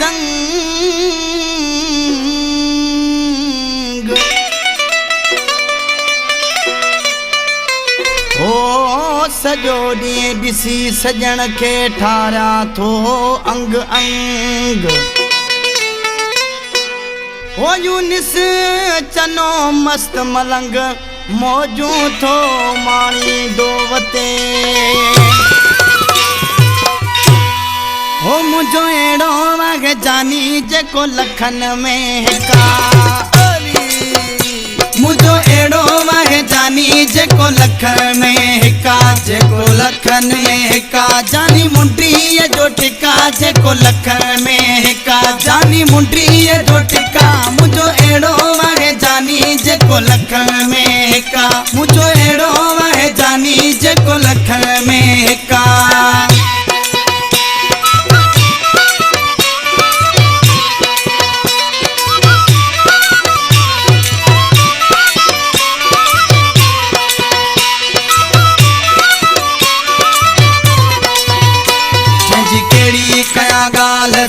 दंग ओ सजो ॾींहुं ॾिसी सजण खे ठारियां थो अंग अंग ओ यूनिस चनो मस्त मलंग मौजूं थो माणी दोवते हो मुझो एड़ो वाग जानी जेको लखन में हिका मुझो एड़ो वाग जानी जेको लखन में हिका जेको लखन में हिका जानी मुंडीअ जो टिका जेको लखन में हिका जानी मुंडीअ जो टिका मुझो एड़ो वाग जानी जेको लखन में हिका मुझो एड़ो वाग जानी जेको लखन में हिका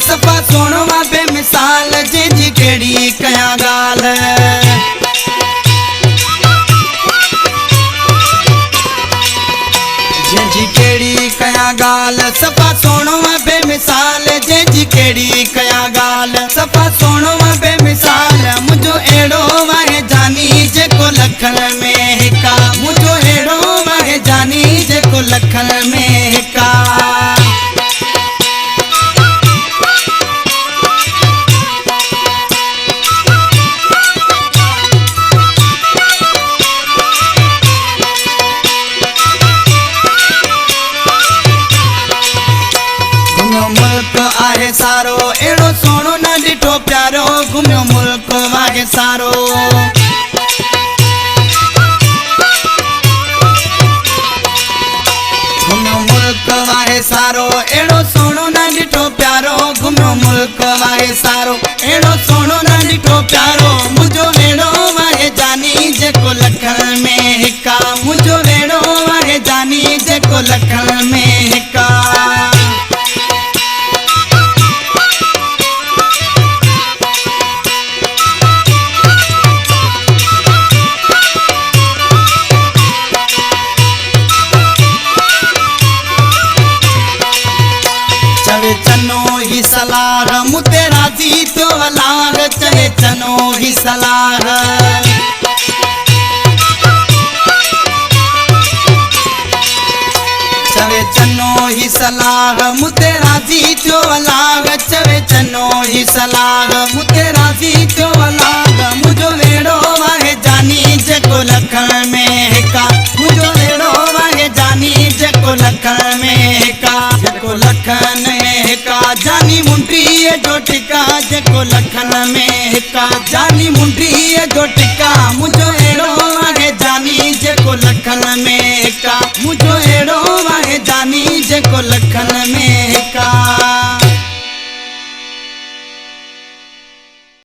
सफा सोनो मां बेमिसाल जंहिंजी कहिड़ी कया ॻाल्हि जंहिंजी कहिड़ी कया ॻाल्हि सफा सोनो मां बेमिसाल जंहिंजी कहिड़ी कया ॻाल्हि सफा सोनो मां बेमिसाल मुंहिंजो अहिड़ो वाहे जानी जेको लखन में हिका मुंहिंजो अहिड़ो वाहे जानी जेको लखन में हिका सारो एड़ो सोनो न डिठो प्यारो घुमियो मुल्क वागे सारो घुमियो मुल्क वागे सारो एड़ो सोनो न डिठो प्यारो घुमियो मुल्क वागे सारो एड़ो सोनो न डिठो प्यारो मुझो एड़ो वागे जानी जेको लखन में हिका मुझो एड़ो वागे जानी जेको लखन में हिका चनो ही सलाह मुते राजी तो अलाह चले चनो ही सलाह चवे चनो ही सलाह मुते राजी तो अलाह चवे चनो ही सलाह मुते राजी तो अलाह मुझो वेड़ो वाहे जानी जेको लखन में हिका मुझो वेड़ो वाहे जानी जेको लखन में हिका जेको लखन में हिका जानी मुंडीअ जो टिका जेको लखन में हिका जानी मुंडीअ जो टिका मुझो अहिड़ो वाहे जानी जेको लखन में हिका मुझो अहिड़ो वाहे जानी जेको लखन में